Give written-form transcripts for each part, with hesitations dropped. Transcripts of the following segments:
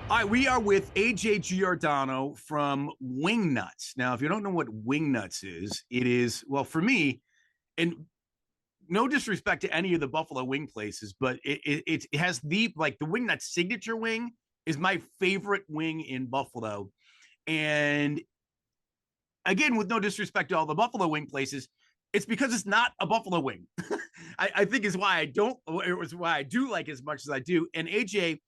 All right, we are with AJ Giordano from Wingnutz. Now, if you don't know what Wingnutz is, it is, well, for me, and no disrespect to any of the Buffalo wing places, but it has the Wingnutz signature wing is my favorite wing in Buffalo. And again, with no disrespect to all the Buffalo wing places, it's because it's not a Buffalo wing. I think is why I don't, or is why I do like as much as I do. And AJ,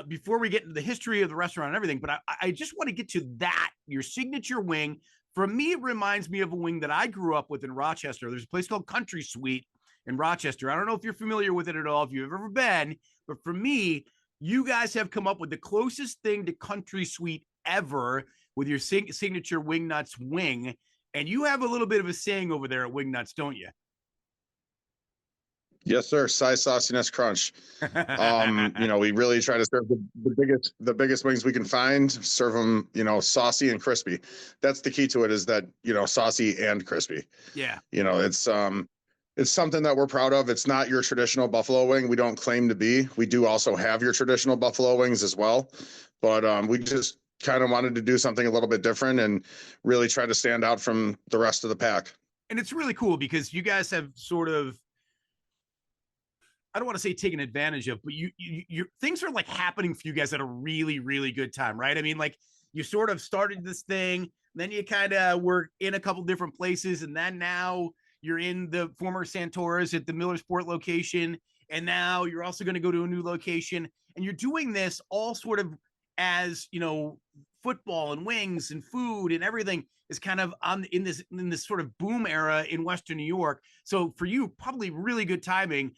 before we get into the history of the restaurant and everything, but I just want to get to that, your signature wing. For me, it reminds me of a wing that I grew up with in Rochester. There's a place called Country Suite in Rochester. I don't know if you're familiar with it at all, if you've ever been, but for me, you guys have come up with the closest thing to Country Suite ever with your signature Wingnutz wing. And you have a little bit of a saying over there at Wingnutz, don't you? Yes, sir. Size, sauciness, crunch. We really try to serve the biggest wings we can find, serve them, saucy and crispy. That's the key to it, is that, saucy and crispy. Yeah. It's something that we're proud of. It's not your traditional buffalo wing. We don't claim to be. We do also have your traditional buffalo wings as well, but we just kind of wanted to do something a little bit different and really try to stand out from the rest of the pack. And it's really cool because you guys have sort of, I don't want to say taken advantage of, but you things are like happening for you guys at a really, really good time, right? I mean, like you sort of started this thing, then you kind of were in a couple different places, and then now you're in the former Santora's at the Millersport location, and now you're also going to go to a new location, and you're doing this all sort of as, football and wings and food and everything is kind of in this sort of boom era in Western New York. So for you, probably really good timing.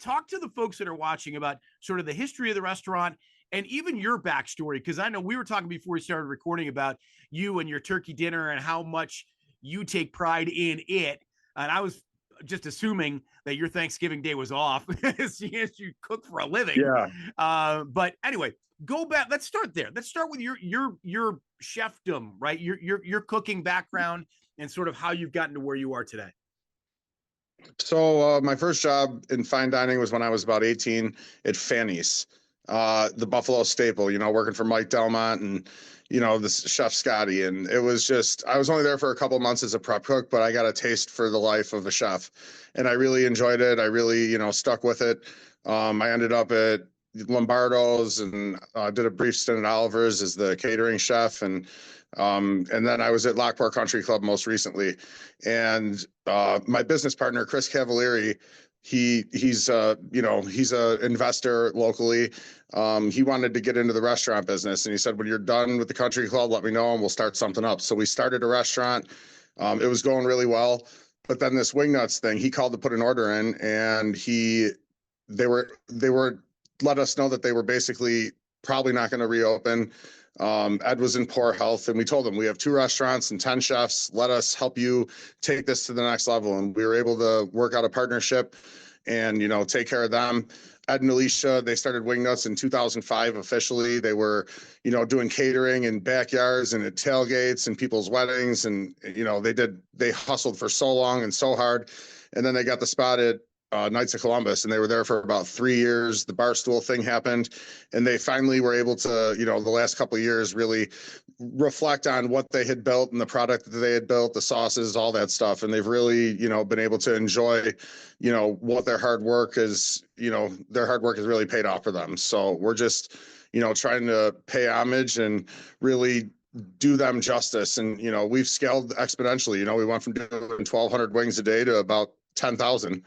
Talk to the folks that are watching about sort of the history of the restaurant and even your backstory, because I know we were talking before we started recording about you and your turkey dinner and how much you take pride in it. And I was just assuming that your Thanksgiving day was off as you cook for a living. Yeah. But anyway, go back. Let's start there. Let's start with your chefdom, right? Your cooking background and sort of how you've gotten to where you are today. So my first job in fine dining was when I was about 18 at Fanny's, the Buffalo staple, working for Mike Delmont and, this chef Scotty. And it was just, I was only there for a couple of months as a prep cook, but I got a taste for the life of a chef. And I really enjoyed it. I really, stuck with it. I ended up at Lombardo's and did a brief stint at Oliver's as the catering chef. And then I was at Lockport Country Club most recently. And my business partner, Chris Cavalieri, he's a investor locally. He wanted to get into the restaurant business, and he said, when you're done with the country club, let me know and we'll start something up. So we started a restaurant. It was going really well. But then this Wingnutz thing, he called to put an order in, and they were let us know that they were basically probably not going to reopen. Ed was in poor health, and we told him, we have 2 restaurants and 10 chefs. Let us help you take this to the next level. And we were able to work out a partnership and, take care of them. Ed and Alicia, they started Wingnutz in 2005 officially. They were, doing catering in backyards and at tailgates and people's weddings. And, they hustled for so long and so hard. And then they got the spot at Knights of Columbus, and they were there for about 3 years. The Barstool thing happened, and they finally were able to, the last couple of years, really reflect on what they had built and the product that they had built, the sauces, all that stuff. And they've really, been able to enjoy, what their hard work is, their hard work has really paid off for them. So we're just, trying to pay homage and really do them justice. And, we've scaled exponentially. We went from doing 1,200 wings a day to about 10,000.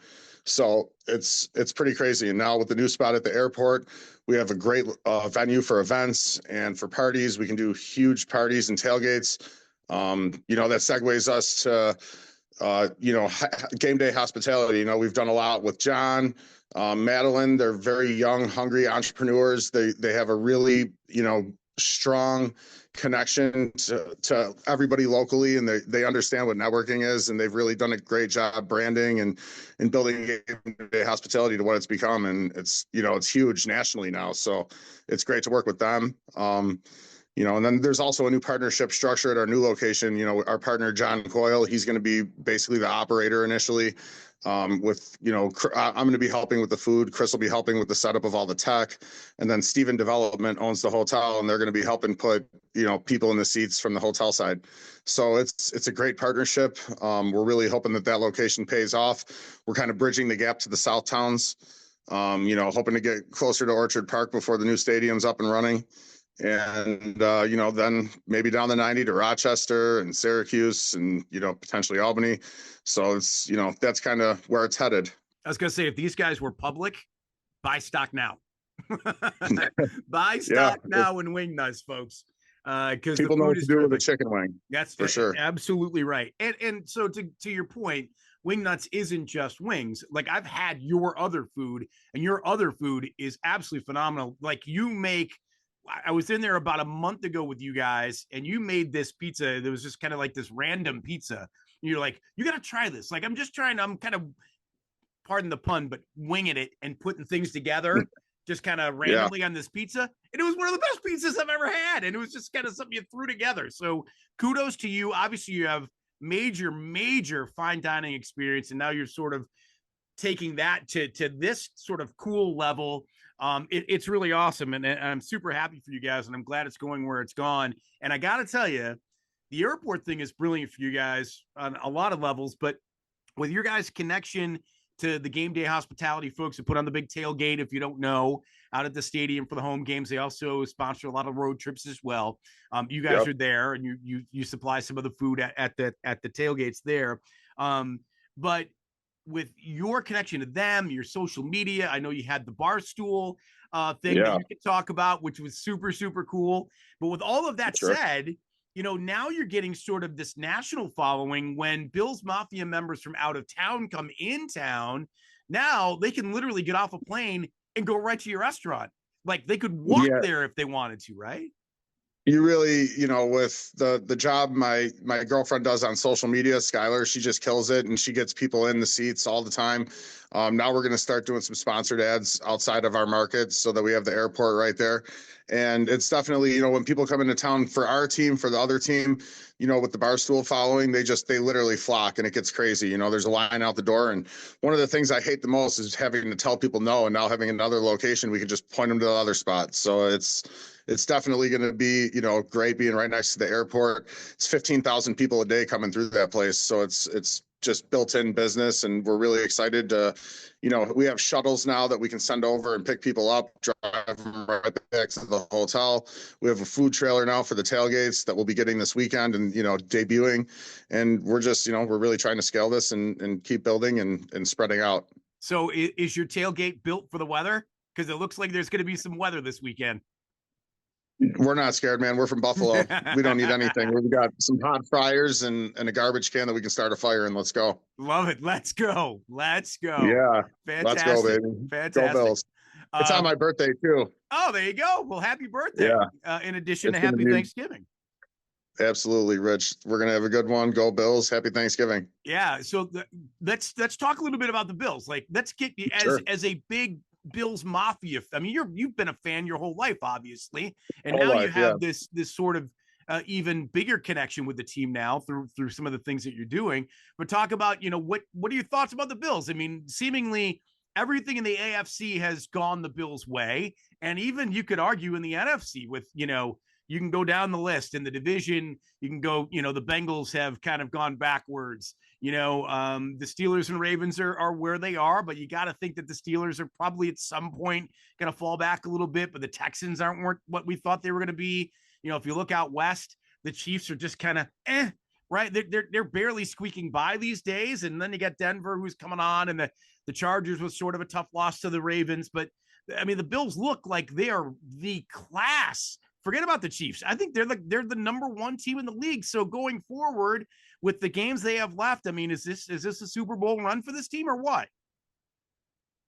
So it's pretty crazy. And now with the new spot at the airport, we have a great venue for events and for parties. We can do huge parties and tailgates. That segues us to, game day hospitality. We've done a lot with John, Madeline. They're very young, hungry entrepreneurs. They have a really, strong connection to everybody locally, and they understand what networking is, and they've really done a great job branding and building game day hospitality to what it's become. And it's huge nationally now, so it's great to work with them. And then there's also a new partnership structure at our new location. Our partner John Coyle, he's going to be basically the operator initially. with, I'm going to be helping with the food. Chris will be helping with the setup of all the tech. And then Steven Development owns the hotel, and they're going to be helping put, people in the seats from the hotel side. So it's a great partnership. We're really hoping that location pays off. We're kind of bridging the gap to the South towns, hoping to get closer to Orchard Park before the new stadium's up and running. And, then maybe down the 90 to Rochester and Syracuse and, potentially Albany. So it's, that's kind of where it's headed. I was going to say, if these guys were public, buy stock now. Buy stock now in Wingnutz, folks. Because people know what to do with a chicken wing. That's for sure. Absolutely right. And so to your point, Wingnutz isn't just wings. Like, I've had your other food, and your other food is absolutely phenomenal. Like, I was in there about a month ago with you guys, and you made this pizza that was just kind of like this random pizza. You're like, you got to try this. Like, I'm kind of, pardon the pun, but winging it and putting things together just kind of randomly on this pizza. And it was one of the best pizzas I've ever had. And it was just kind of something you threw together. So kudos to you. Obviously, you have major fine dining experience, and now you're sort of taking that to this sort of cool level. It's really awesome, and I'm super happy for you guys, and I'm glad it's going where it's gone. And I got to tell you, the airport thing is brilliant for you guys on a lot of levels, but with your guys' connection to the game day hospitality folks who put on the big tailgate, if you don't know, out at the stadium for the home games, they also sponsor a lot of road trips as well. You guys are there, and you supply some of the food at the tailgates there. But with your connection to them, your social media, I know you had the Barstool thing that you could talk about, which was super cool. But with all of that said, now you're getting sort of this national following. When Bills Mafia members from out of town come in town, now they can literally get off a plane and go right to your restaurant. Like, they could walk there if they wanted to, right? You really, with the job my girlfriend does on social media, Skylar, she just kills it, and she gets people in the seats all the time. Now we're going to start doing some sponsored ads outside of our markets so that we have the airport right there. And it's definitely, when people come into town for our team, for the other team, with the Barstool following, they literally flock, and it gets crazy. There's a line out the door. And one of the things I hate the most is having to tell people no, and now having another location, we can just point them to the other spot. So it's definitely going to be, great being right next to the airport. It's 15,000 people a day coming through that place. So it's just built-in business, and we're really excited to, we have shuttles now that we can send over and pick people up, drive them right back to the hotel. We have a food trailer now for the tailgates that we'll be getting this weekend and, debuting. And we're just, we're really trying to scale this and keep building and spreading out. So is your tailgate built for the weather? Because it looks like there's going to be some weather this weekend. We're not scared, man. We're from Buffalo. We don't need anything. We've got some hot fryers and a garbage can that we can start a fire in. Let's go. Love it. Let's go. Yeah. Fantastic. Let's go, baby. Fantastic. Go Bills. It's on my birthday, too. Oh, there you go. Well, happy birthday. Yeah. In addition to happy Thanksgiving. Absolutely, Rich. We're going to have a good one. Go Bills. Happy Thanksgiving. Yeah. So let's talk a little bit about the Bills. Like, let's get you as a big Bills Mafia. I mean, you've been a fan your whole life, obviously, and now you have this sort of even bigger connection with the team now through some of the things that you're doing. But talk about, what are your thoughts about the Bills? I mean, seemingly everything in the AFC has gone the Bills' way, and even you could argue in the NFC with, you can go down the list in the division. You can go, the Bengals have kind of gone backwards. The Steelers and Ravens are where they are, but you got to think that the Steelers are probably at some point going to fall back a little bit, but the Texans weren't what we thought they were going to be. If you look out west, the Chiefs are just kind of right. They're barely squeaking by these days. And then you got Denver, who's coming on, and the Chargers was sort of a tough loss to the Ravens. But I mean, the Bills look like they are the class. Forget about the Chiefs. I think they're the number one team in the league. So going forward with the games they have left, I mean, is this a Super Bowl run for this team or what?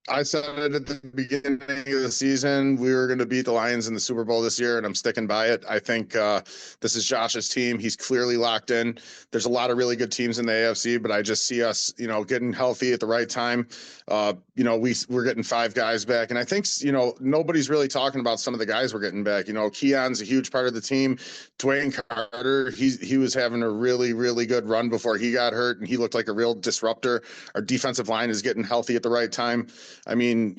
I said it at the beginning of the season. We were going to beat the Lions in the Super Bowl this year, and I'm sticking by it. I think this is Josh's team. He's clearly locked in. There's a lot of really good teams in the AFC, but I just see us, getting healthy at the right time. We're getting 5 guys back, and I think, nobody's really talking about some of the guys we're getting back. Keon's a huge part of the team. Dwayne Carter, he was having a really, really good run before he got hurt, and he looked like a real disruptor. Our defensive line is getting healthy at the right time. I mean,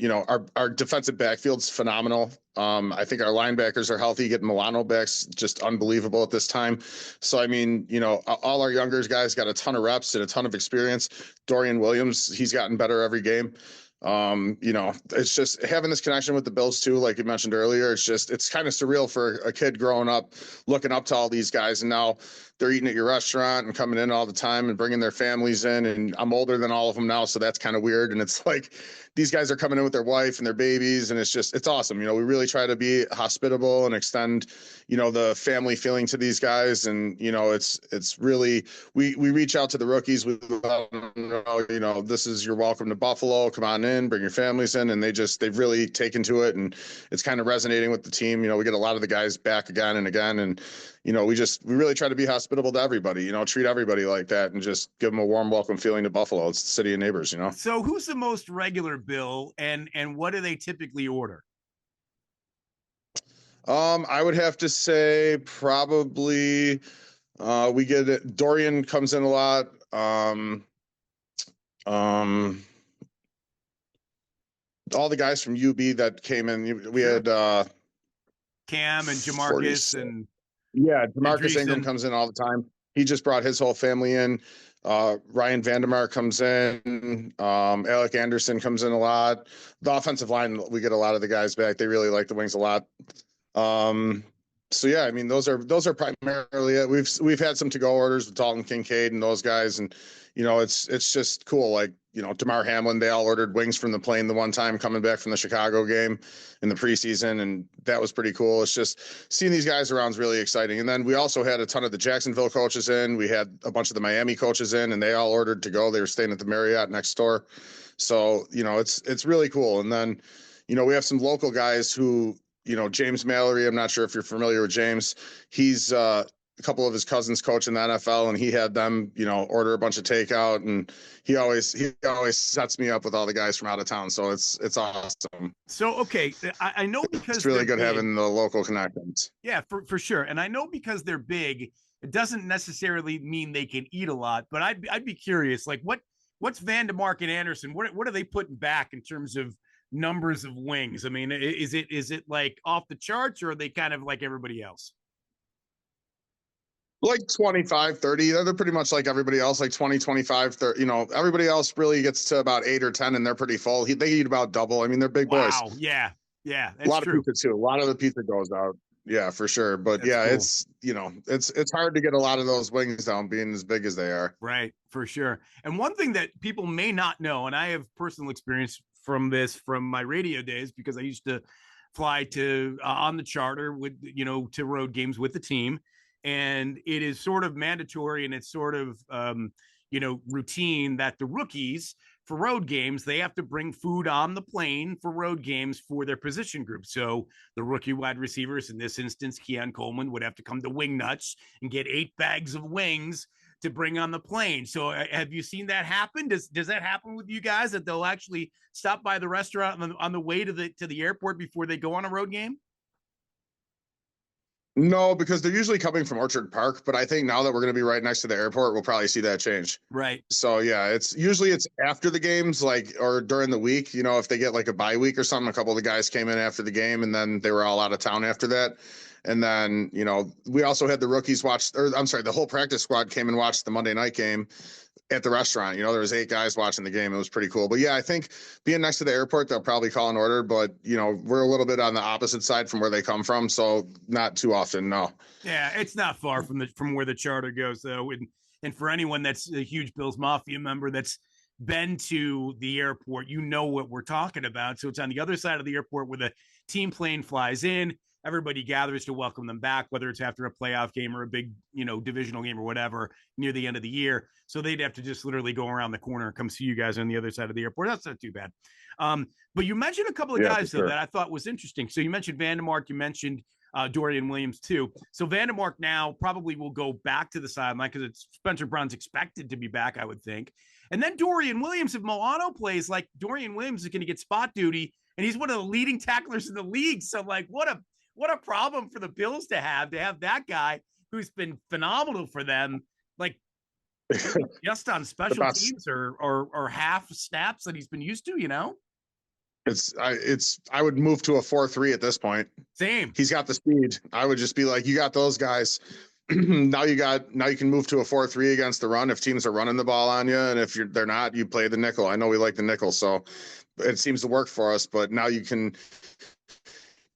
our defensive backfield's phenomenal. I think our linebackers are healthy. Getting Milano back's just unbelievable at this time. So, I mean, all our younger guys got a ton of reps and a ton of experience. Dorian Williams, he's gotten better every game. It's just having this connection with the Bills too, like you mentioned earlier. It's kind of surreal for a kid growing up, looking up to all these guys, and now they're eating at your restaurant and coming in all the time and bringing their families in. And I'm older than all of them now, so that's kind of weird. And it's like these guys are coming in with their wife and their babies, and it's awesome. We really try to be hospitable and extend, the family feeling to these guys. And it's really we reach out to the rookies. We let them know, this is your welcome to Buffalo. Come on in, bring your families in, and they've really taken to it, and it's kind of resonating with the team. We get a lot of the guys back again and again, and we really try to be hospitable to everybody, treat everybody like that, and just give them a warm welcome feeling to Buffalo. It's the city of neighbors, So who's the most regular Bill, and what do they typically order? I would have to say probably we get it. Dorian comes in a lot. All the guys from UB that came in, we had Cam and Jamarcus and Demarcus Ingram comes in all the time. He just brought his whole family in. Ryan Vandermark comes in. Alec Anderson comes in a lot. The offensive line, we get a lot of the guys back. They really like the Wings a lot. So yeah, I mean, those are primarily it. We've had some to-go orders with Dalton Kincaid and those guys, and it's just cool. Like, DeMar Hamlin, they all ordered wings from the plane the one time coming back from the Chicago game in the preseason, and that was pretty cool. It's just seeing these guys around is really exciting. And then we also had a ton of the Jacksonville coaches in. We had a bunch of the Miami coaches in, and they all ordered to go. They were staying at the Marriott next door. So, it's really cool. And then, we have some local guys who, James Mallory, I'm not sure if you're familiar with James. He's a couple of his cousins coach in the NFL, and he had them, order a bunch of takeout, and he always sets me up with all the guys from out of town. So it's awesome. So, okay. I know because it's really good having the local connections. Yeah, for sure. And I know because they're big, it doesn't necessarily mean they can eat a lot, but I'd be curious, like what's Vandermark and Anderson? What are they putting back in terms of numbers of wings? I mean, is it like off the charts, or are they kind of like everybody else? Like 25, 30. They're pretty much like everybody else, like 20, 25, 30. Everybody else really gets to about 8 or 10, and they're pretty full. They eat about double. I mean, they're big boys. Wow. Yeah. Yeah. That's a lot of pizza too. A lot of the pizza goes out. Yeah, for sure. But that's cool. It's hard to get a lot of those wings down being as big as they are. Right. For sure. And one thing that people may not know, and I have personal experience from this from my radio days, because I used to fly to on the charter with, to road games with the team. And it is sort of mandatory, and it's sort of, routine that the rookies for road games, they have to bring food on the plane for road games for their position group. So the rookie wide receivers, in this instance, Keon Coleman, would have to come to Wingnutz and get 8 bags of wings to bring on the plane. So have you seen that happen? Does that happen with you guys, that they'll actually stop by the restaurant on the way to the airport before they go on a road game? No, because they're usually coming from Orchard Park, but I think now that we're going to be right next to the airport, we'll probably see that change. Right. So yeah, it's usually after the games, like, or during the week, if they get like a bye week or something. A couple of the guys came in after the game, and then they were all out of town after that. And then, we also had the rookies the whole practice squad came and watched the Monday night game at the restaurant. There was 8 guys watching the game. It was pretty cool. But yeah, I think being next to the airport, they'll probably call an order, but we're a little bit on the opposite side from where they come from. So not too often. No. Yeah. It's not far from where the charter goes though. And for anyone that's a huge Bills Mafia member that's been to the airport, what we're talking about. So it's on the other side of the airport where the team plane flies in. everybody gathers to welcome them back, whether it's after a playoff game or a big, divisional game or whatever near the end of the year. So they'd have to just literally go around the corner and come see you guys on the other side of the airport. That's not too bad. But you mentioned a couple of guys though that I thought was interesting. So you mentioned Vandermark, you mentioned Dorian Williams too. So Vandermark now probably will go back to the sideline because it's Spencer Brown's expected to be back, I would think. And then Dorian Williams, if Milano plays, like Dorian Williams is going to get spot duty, and he's one of the leading tacklers in the league. So like, what a problem for the Bills to have that guy who's been phenomenal for them, like just on special teams or half snaps that he's been used to, I would move to a 4-3 at this point. Same. He's got the speed. I would just be like, you got those guys. now you can move to a 4-3 against the run if teams are running the ball on you, and if they're not, you play the nickel. I know we like the nickel, so it seems to work for us. But now you can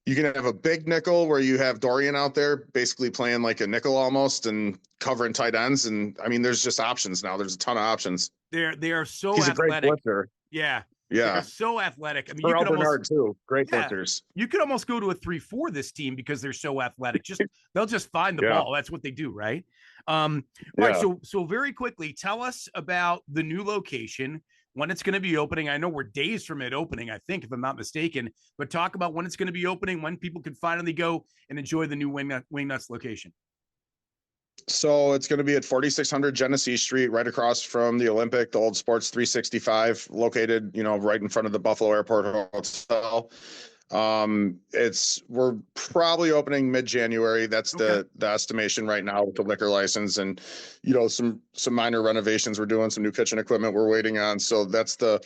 have a big nickel where you have Dorian out there basically playing like a nickel almost and covering tight ends. And I mean, there's just options now. There's a ton of options. They are so He's athletic. A great blitzer. Yeah. Yeah. They're so athletic. I mean, you could almost too. Great blitzers. You could almost go to a 3-4 this team because they're so athletic. They'll just find the ball. That's what they do, right? All right. So very quickly, tell us about the new location, when it's going to be opening. I know we're days from it opening, I think, if I'm not mistaken, but talk about when it's going to be opening, when people can finally go and enjoy the new Wingnutz location. So it's going to be at 4600 Genesee Street, right across from the Olympic, the old Sports 365, located, right in front of the Buffalo Airport Hotel. We're probably opening mid-January. That's the estimation right now with the liquor license and, some minor renovations we're doing, some new kitchen equipment we're waiting on. So that's the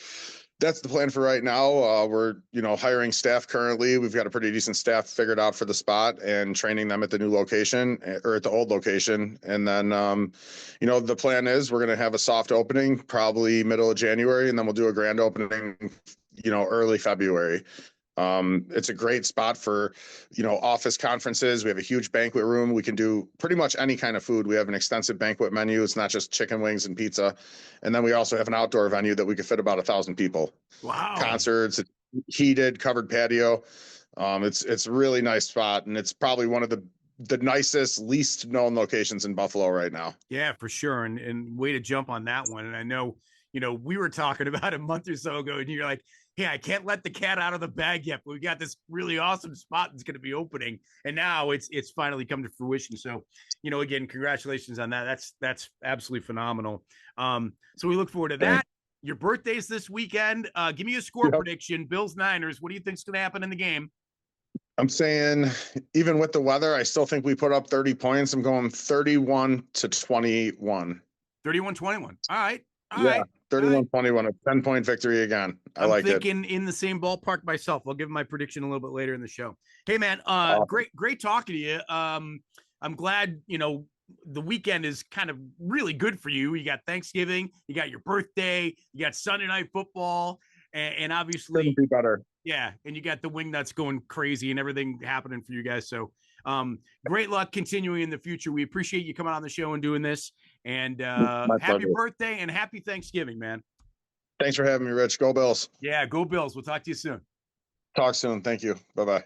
plan for right now. We're, hiring staff currently. We've got a pretty decent staff figured out for the spot and training them at the new location or at the old location. And then, the plan is we're going to have a soft opening probably middle of January, and then we'll do a grand opening, early February. It's a great spot for, office conferences. We have a huge banquet room. We can do pretty much any kind of food. We have an extensive banquet menu. It's not just chicken wings and pizza. And then we also have an outdoor venue that we could fit about 1,000 people. Wow. Concerts, heated, covered patio. It's a really nice spot. And it's probably one of the nicest, least known locations in Buffalo right now. Yeah, for sure. And way to jump on that one. And I know, we were talking about a month or so ago and you're like, hey, I can't let the cat out of the bag yet, but we got this really awesome spot that's going to be opening. And now it's finally come to fruition. So, again, congratulations on that. That's absolutely phenomenal. So we look forward to that. Your birthday's this weekend. Give me a score prediction. Bills Niners. What do you think's going to happen in the game? I'm saying, even with the weather, I still think we put up 30 points. I'm going 31-21. 31-21. All right. All right. 31-21, a 10-point victory again. I'm thinking in the same ballpark myself. I'll give my prediction a little bit later in the show. Hey, man, great talking to you. I'm glad, the weekend is kind of really good for you. You got Thanksgiving, you got your birthday, you got Sunday Night Football, and obviously couldn't be better. Yeah, and you got the Wingnutz going crazy and everything happening for you guys. So great luck continuing in the future. We appreciate you coming on the show and doing this. And happy birthday and happy Thanksgiving, man. Thanks for having me, Rich. Go Bills. Yeah, go Bills. We'll talk to you soon. Talk soon. Thank you. Bye-bye.